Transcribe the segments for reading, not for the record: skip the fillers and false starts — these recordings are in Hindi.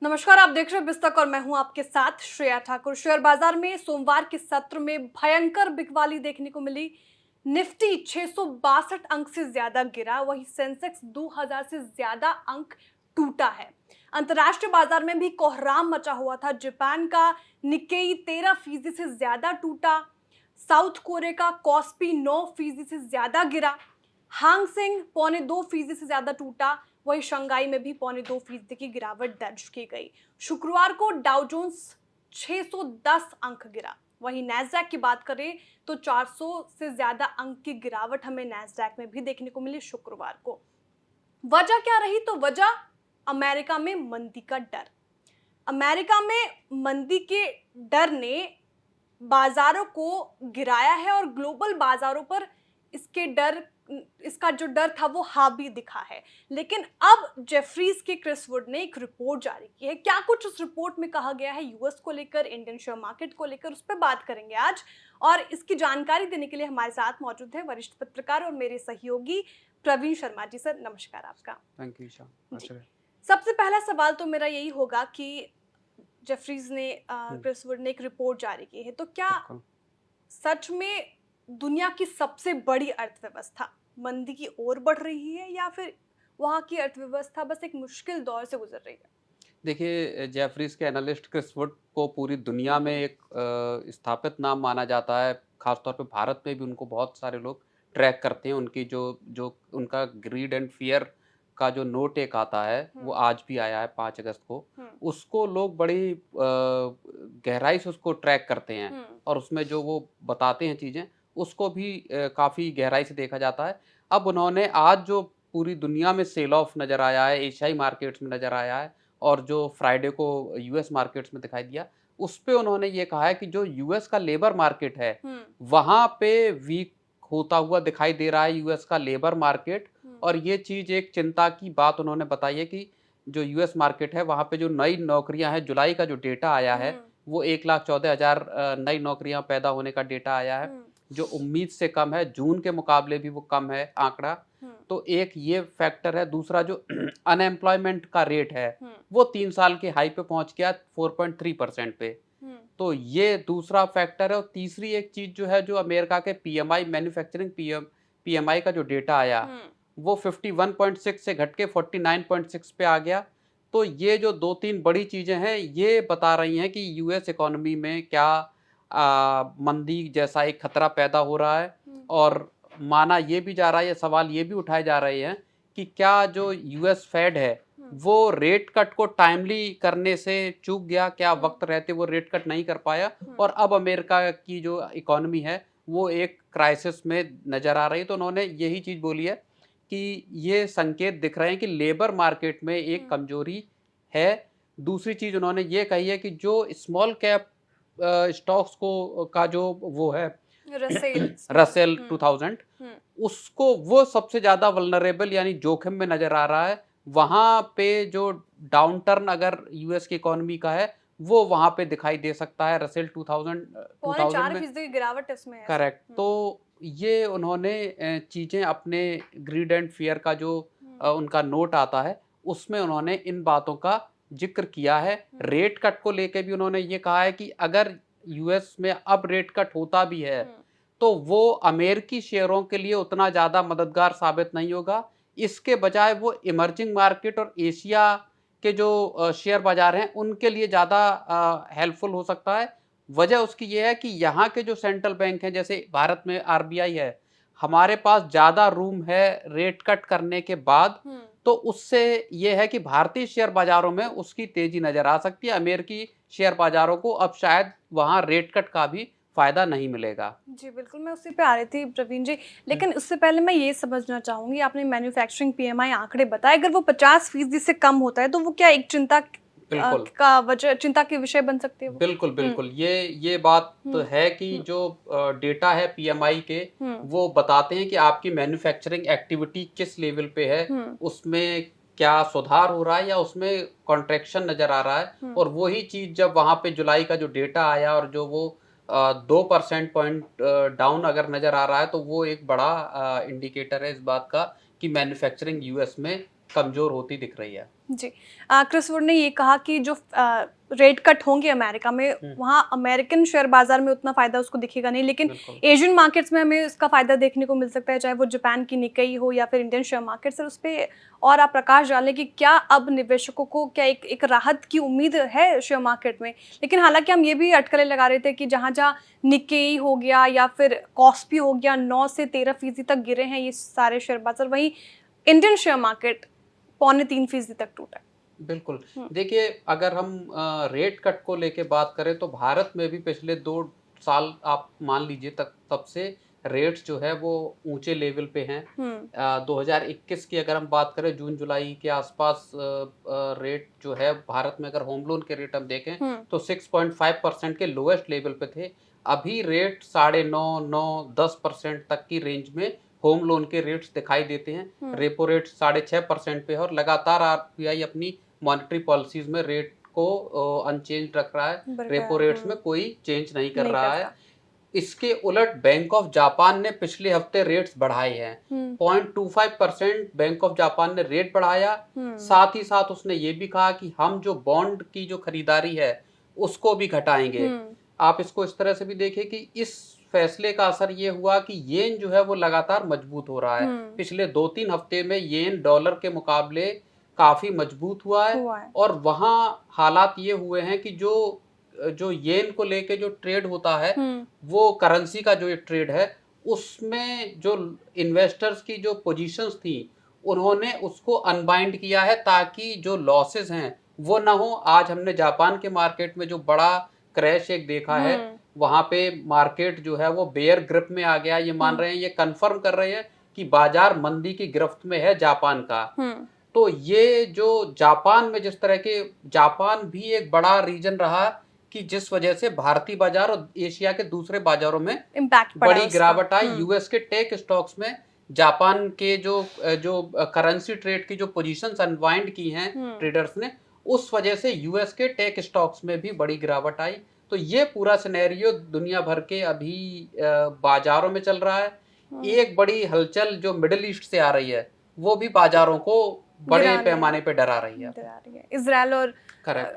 नमस्कार, आप देख रहे हैं बिस्तक और मैं हूं आपके साथ श्रेया ठाकुर। शेयर बाजार में सोमवार के सत्र में भयंकर बिकवाली देखने को मिली। निफ्टी 662 अंक से ज्यादा गिरा, वहीं सेंसेक्स 2000 से ज्यादा अंक टूटा है। अंतर्राष्ट्रीय बाजार में भी कोहराम मचा हुआ था। जापान का निक्केई 13% से ज्यादा टूटा। साउथ कोरिया का कॉस्पी 9% से ज्यादा गिरा। हांग सेंग 2.25% से ज्यादा टूटा। वहीं शंघाई में भी 2.25% की गिरावट दर्ज की गई। शुक्रवार को डाउ जोन्स 610 अंक गिरा। वहीं नैस्डैक की बात करें तो 400 से ज्यादा अंक की गिरावट हमें नैस्डैक में भी देखने को मिली शुक्रवार को। वजह क्या रही? तो वजह अमेरिका में मंदी का डर। अमेरिका में मंदी के डर ने बाजारों को गिराया है और ग्लोबल बाजारों पर इसका जो डर था वो हावी दिखा है। लेकिन अब जेफरीज के क्रिस वुड ने एक रिपोर्ट जारी की है। क्या कुछ उस रिपोर्ट में कहा गया है यूएस को लेकर, इंडियन शेयर मार्केट को लेकर, उस पर बात करेंगे आज। और इसकी जानकारी देने के लिए हमारे साथ मौजूद है वरिष्ठ पत्रकार और मेरे सहयोगी प्रवीण शर्मा जी। सर नमस्कार आपका। Thank you Isha. सबसे पहला सवाल तो मेरा यही होगा कि जेफरीज ने क्रिस वुड ने एक रिपोर्ट जारी की है, तो क्या सच में दुनिया की सबसे बड़ी अर्थव्यवस्था मंदी की ओर बढ़ रही है या फिर वहां की अर्थव्यवस्था बस एक मुश्किल दौर से गुजर रही है? देखिए, जेफरीज के एनालिस्ट क्रिस वुड को पूरी दुनिया में एक स्थापित नाम माना जाता है। खासतौर पे भारत में भी उनको बहुत सारे लोग ट्रैक करते हैं। उनकी जो जो उनका ग्रीड एंड फियर का जो नोट एक आता है वो आज भी आया है 5 अगस्त को। उसको लोग बड़ी गहराई से उसको ट्रैक करते हैं और उसमें जो वो बताते हैं चीज़ें उसको भी काफ़ी गहराई से देखा जाता है। अब उन्होंने आज जो पूरी दुनिया में सेल ऑफ नज़र आया है, एशियाई मार्केट्स में नज़र आया है और जो फ्राइडे को यूएस मार्केट्स में दिखाई दिया, उस पे उन्होंने ये कहा है कि जो यूएस का लेबर मार्केट है, वहाँ पे वीक होता हुआ दिखाई दे रहा है यूएस का लेबर मार्केट। और ये चीज़ एक चिंता की बात उन्होंने बताई है कि जो यूएस मार्केट है, वहाँ पे जो नई नौकरियाँ हैं, जुलाई का जो डेटा आया है, वो 1,14,000 नई नौकरियाँ पैदा होने का डेटा आया है, जो उम्मीद से कम है। जून के मुकाबले भी वो कम है आंकड़ा। तो एक ये फैक्टर है। दूसरा जो अनएम्प्लॉयमेंट का रेट है वो 3 साल के हाई पे पहुंच गया 4.3% पे। तो ये दूसरा फैक्टर है। और तीसरी एक चीज जो है, जो अमेरिका के पीएमआई मैन्युफैक्चरिंग पीएमआई का जो डेटा आया वो 51.6 से घट के 49.6 पे आ गया। तो ये जो 2-3 बड़ी चीजें हैं ये बता रही हैं कि यूएस इकोनॉमी में क्या मंदी जैसा एक खतरा पैदा हो रहा है। और माना ये भी जा रहा है, ये सवाल ये भी उठाए जा रहे हैं कि क्या जो यूएस फेड है वो रेट कट को टाइमली करने से चूक गया, क्या वक्त रहते वो रेट कट नहीं कर पाया और अब अमेरिका की जो इकोनॉमी है वो एक क्राइसिस में नजर आ रही है। तो उन्होंने यही चीज बोली है कि ये संकेत दिख रहे हैं कि लेबर मार्केट में एक कमजोरी है। दूसरी चीज उन्होंने ये कही है कि जो स्मॉल कैप स्टॉक्स को का जो वो है रसेल 2000, उसको वो सबसे ज्यादा वल्नरेबल यानी जोखिम में नजर आ रहा है। वहां पे जो डाउन टर्न अगर यूएस की इकोनॉमी का है वो वहां पे दिखाई दे सकता है। रसेल 2000 में गिरावट इसमें है। करेक्ट। तो ये उन्होंने चीजें अपने ग्रीड एंड फियर का जो उनका नोट आता है उसमें उन्होंने इन बातों का जिक्र किया है। रेट कट को लेके भी उन्होंने ये कहा है कि अगर यूएस में अब रेट कट होता भी है तो वो अमेरिकी शेयरों के लिए उतना ज़्यादा मददगार साबित नहीं होगा। इसके बजाय वो इमर्जिंग मार्केट और एशिया के जो शेयर बाजार हैं उनके लिए ज़्यादा हेल्पफुल हो सकता है। वजह उसकी ये है कि यहाँ के जो सेंट्रल बैंक हैं, जैसे भारत में आरबीआई है, हमारे पास ज़्यादा रूम है रेट कट करने के बाद। तो उससे ये है कि भारतीय शेयर बाजारों में उसकी तेजी नजर आ सकती है। अमेरिकी शेयर बाजारों को अब शायद वहाँ रेट कट का भी फायदा नहीं मिलेगा। जी बिल्कुल, मैं उसी पे आ रही थी प्रवीण जी। लेकिन उससे पहले मैं ये समझना चाहूंगी, आपने मैन्युफैक्चरिंग पीएमआई आंकड़े बताए, अगर वो 50% से कम होता है तो वो क्या एक चिंता के विषय बन सकते हैं? बिल्कुल बिल्कुल। ये बात तो है कि जो डेटा है पीएमआई के वो बताते हैं कि आपकी मैन्युफैक्चरिंग एक्टिविटी किस लेवल पे है, उसमें क्या सुधार हो रहा है या उसमें कॉन्ट्रैक्शन नजर आ रहा है। और वही चीज जब वहां पे जुलाई का जो डेटा आया और जो वो 2% पॉइंट डाउन अगर नजर आ रहा है तो वो एक बड़ा इंडिकेटर है इस बात का कि मैन्युफैक्चरिंग यूएस में कमज़ोर होती दिख रही है। जी। क्रिस वुड ने ये कहा कि जो रेट कट होंगे अमेरिका में, वहाँ अमेरिकन शेयर बाजार में उतना फ़ायदा उसको दिखेगा नहीं, लेकिन बिल्कुल। एशियन मार्केट्स में हमें इसका फ़ायदा देखने को मिल सकता है, चाहे वो जापान की निक्केई हो या फिर इंडियन शेयर मार्केट। सर, उस पे और आप प्रकाश डालें कि क्या अब निवेशकों को क्या एक राहत की उम्मीद है शेयर मार्केट में? लेकिन हालाँकि हम ये भी अटकलें लगा रहे थे कि जहाँ-जहाँ निक्केई हो गया या फिर कॉस्पी हो गया, 9 से 13% तक गिरे हैं ये सारे शेयर बाज़ार, वहीं इंडियन शेयर मार्केट 2.25% तक टूटा है। बिल्कुल। देखिए, अगर हम रेट कट को लेके बात करें तो भारत में भी पिछले 2 साल आप मान लीजिए तक तब से रेट्स जो है वो ऊँचे लेवल पे हैं। 2021 की अगर हम बात करें जून-जुलाई के आसपास रेट जो है भारत में, अगर होम लोन के रेट हम देखें तो 6.5% के लोएस्ट लेवल पे थे। अभी रेट 9.5, 9, 10% तक की रेंज में होम लोन के रेट्स दिखाई देते हैं। रेपो रेट 6.5% पे है और लगातार आरबीआई अपनी मॉनेटरी पॉलिसीज में रेट को अनचेंज रख रहा है। रेपो रेट्स में कोई चेंज नहीं कर रहा है। इसके उलट बैंक ऑफ जापान ने पिछले हफ्ते रेट्स बढ़ाए हैं। 0.25% बैंक ऑफ जापान ने रेट बढ़ाया। साथ ही साथ उसने ये भी कहा कि हम जो बॉन्ड की जो खरीदारी है उसको भी घटाएंगे। आप इसको इस तरह से भी देखें कि इस फैसले का असर ये हुआ कि येन जो है वो लगातार मजबूत हो रहा है। पिछले 2-3 हफ्ते में येन डॉलर के मुकाबले काफी मजबूत हुआ है। और वहाँ हालात ये हुए हैं कि जो येन को लेके जो ट्रेड होता है, वो करेंसी का जो ट्रेड है, उसमें जो इन्वेस्टर्स की जो पोजीशंस थी उन्होंने उसको अनबाइंड किया है ताकि जो लॉसेस हैं वो ना हो। आज हमने जापान के मार्केट में जो बड़ा क्रैश एक देखा है, वहां पे मार्केट जो है वो बेयर ग्रिप में आ गया। ये मान रहे हैं, ये कंफर्म कर रहे हैं कि बाजार मंदी की गिरफ्त में है जापान का। तो ये जो जापान में जिस तरह के, जापान भी एक बड़ा रीजन रहा कि जिस वजह से भारतीय बाजार और एशिया के दूसरे बाजारों में इम्पैक्ट बड़ी गिरावट आई। यूएस के टेक स्टॉक्स में जापान के जो करेंसी ट्रेड की जो पोजीशंस अनवाइंड की हैं ट्रेडर्स ने, उस वजह से यूएस के टेक स्टॉक्स में भी बड़ी गिरावट आई। तो ये पूरा सिनेरियो दुनिया भर के अभी बाजारों में चल रहा है। एक बड़ी हलचल जो मिडिल ईस्ट से आ रही है वो भी बाजारों को बड़े पैमाने पे डरा रही है। इजराइल और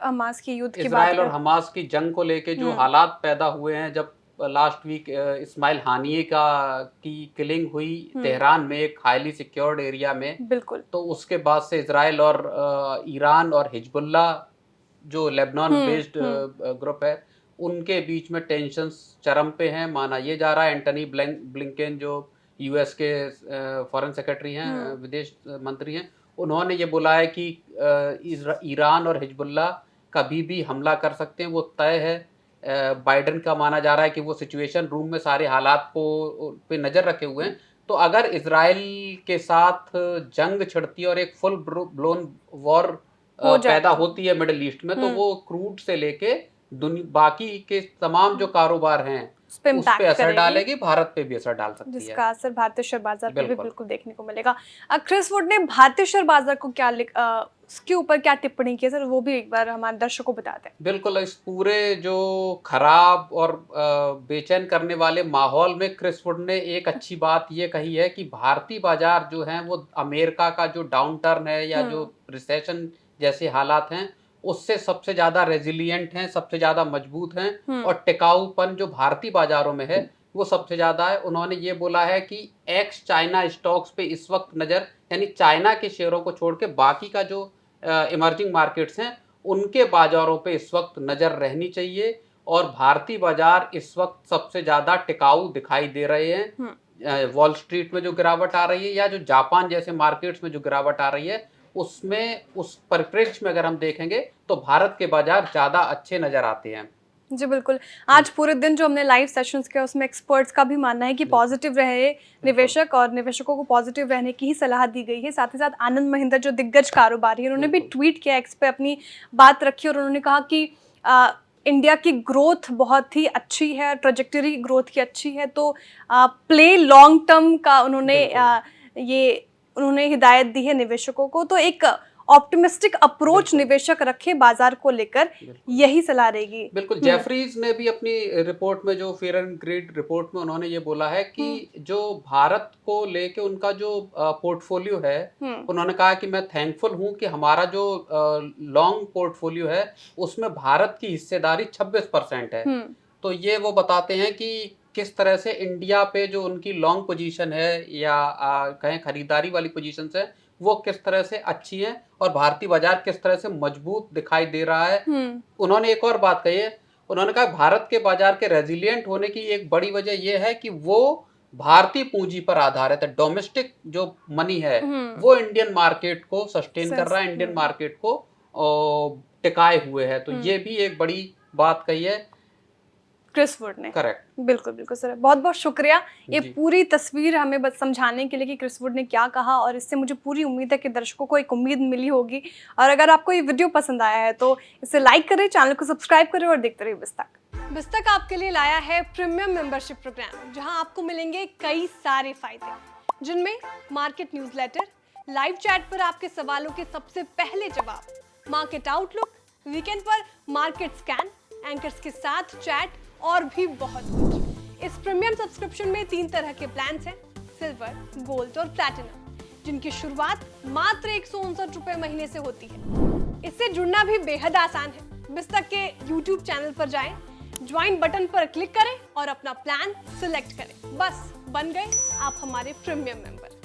हमास की युद्ध की बात, इजराइल और हमास की जंग को लेके जो हालात पैदा हुए हैं, जब लास्ट वीक इस्माइल हानिये की किलिंग हुई तेहरान में एक हाईली सिक्योर्ड एरिया में, बिल्कुल, तो उसके बाद से इजराइल और ईरान और हिजबुल्ला जो लेबनान बेस्ड ग्रुप है, उनके बीच में टेंशंस चरम पे हैं। माना ये जा रहा है एंटनी ब्लिंकेन जो यूएस के फॉरेन सेक्रेटरी हैं, विदेश मंत्री हैं, उन्होंने ये बोला है कि ईरान और हिजबुल्ला कभी भी हमला कर सकते हैं, वो तय है। बाइडेन का माना जा रहा है कि वो सिचुएशन रूम में सारे हालात को पे नज़र रखे हुए हैं। तो अगर इजराइल के साथ जंग छिड़ती है और एक फुल ब्लोन वॉर पैदा होती है मिडिल ईस्ट में, तो वो क्रूड से लेके बाकी के तमाम जो कारोबार हैं उस पे असर डालेगी, भारत पे भी असर डाल सकती है, जिसका असर भारतीय शेयर बाजार पे भी बिल्कुल देखने को मिलेगा। क्रिस वुड ने भारतीय शेयर बाजार को क्या उसके ऊपर क्या टिप्पणी की है सर, वो भी एक बार हमारे दर्शकों को बताते हैं। बिल्कुल, इस पूरे जो खराब और बेचैन करने वाले माहौल में क्रिस वुड ने एक अच्छी बात ये कही है कि भारतीय बाजार जो हैं वो अमेरिका का जो डाउन टर्न है या जो रिसेशन जैसे हालात हैं उससे सबसे ज्यादा रेजिलियंट हैं, सबसे ज्यादा मजबूत हैं, और टिकाऊपन जो भारतीय बाजारों में है वो सबसे ज्यादा है। उन्होंने ये बोला है कि एक्स चाइना स्टॉक्स पे इस वक्त नजर, यानी चाइना के शेयरों को छोड़ के बाकी का जो इमर्जिंग मार्केट्स हैं उनके बाजारों पे इस वक्त नजर रहनी चाहिए, और भारतीय बाजार इस वक्त सबसे ज्यादा टिकाऊ दिखाई दे रहे हैं। वॉल स्ट्रीट में जो गिरावट आ रही है या जो जापान जैसे मार्केट्स में जो गिरावट आ रही है, उसमें उस परिप्रेक्ष्य में अगर हम देखेंगे तो भारत के बाजार ज्यादा अच्छे नजर आते हैं। जी बिल्कुल, आज पूरे दिन जो हमने लाइव सेशंस किया उसमें एक्सपर्ट्स का भी मानना है कि पॉजिटिव रहे निवेशक, और निवेशकों को पॉजिटिव रहने की ही सलाह दी गई है। साथ ही साथ आनंद महिंद्रा जो दिग्गज कारोबारी है, उन्होंने भी ट्वीट किया, एक्स पे अपनी बात रखी, और उन्होंने कहा कि इंडिया की ग्रोथ बहुत ही अच्छी है, ट्रेजेक्टरी ग्रोथ की अच्छी है, तो प्ले लॉन्ग टर्म का उन्होंने हिदायत दी है निवेशकों को। तो एक ऑप्टिमिस्टिक अप्रोच बिल्कुल। निवेशक रखे बाजार को लेकर, बिल्कुल। यही सलाह रहेगी। बिल्कुल, जेफरीज ने भी अपनी रिपोर्ट में, जो फियर एंड ग्रीड रिपोर्ट में, उन्होंने ये बोला है कि जो भारत को लेके उनका जो पोर्टफोलियो है, उन्होंने कहा कि मैं थैंकफुल हूं कि हमारा जो लॉन्ग पोर्टफोलियो है उसमें भारत की हिस्सेदारी 26% है। तो ये वो बताते हैं कि किस तरह से इंडिया पे जो उनकी लॉन्ग पोजीशन है या कहें खरीदारी वाली पोजीशन है, वो किस तरह से अच्छी है और भारतीय बाजार किस तरह से मजबूत दिखाई दे रहा है। उन्होंने एक और बात कही है, उन्होंने कहा भारत के बाजार के रेजिलिएंट होने की एक बड़ी वजह यह है कि वो भारतीय पूंजी पर आधारित है। डोमेस्टिक जो मनी है वो इंडियन मार्केट को सस्टेन कर रहा है, इंडियन मार्केट को टिकाए हुए है। तो ये भी एक बड़ी बात कही है क्रिस वुड ने। करेक्ट। बिल्कुल बिल्कुल सर, बहुत बहुत शुक्रिया ये जी। पूरी तस्वीर हमें बस समझाने के लिए कि क्रिस वुड ने क्या कहा, और इससे मुझे पूरी उम्मीद है कि दर्शकों को एक उम्मीद मिली होगी। और अगर आपको ये वीडियो पसंद आया है तो इसे लाइक करें, चैनल को सब्सक्राइब करें और देखते रहिए बिस्तक। बिस्तक आपके लिए लाया है प्रीमियम मेंबरशिप प्रोग्राम, जहां आपको मिलेंगे कई सारे फायदे, जिनमें मार्केट न्यूज़लेटर, लाइव चैट पर आपके सवालों के सबसे पहले जवाब, मार्केट आउटलुक, वीकेंड पर मार्केट स्कैन, एंकर्स के साथ चैट और भी बहुत कुछ। इस प्रीमियम सब्सक्रिप्शन में 3 तरह के प्लान्स हैं, सिल्वर, गोल्ड और प्लैटिनम, जिनकी शुरुआत मात्र 159 रुपए महीने से होती है। इससे जुड़ना भी बेहद आसान है। बिस्तक के YouTube चैनल पर जाएं, ज्वाइन बटन पर क्लिक करें और अपना प्लान सिलेक्ट करें। बस बन गए आप हमारे प्रीमियम मेंबर।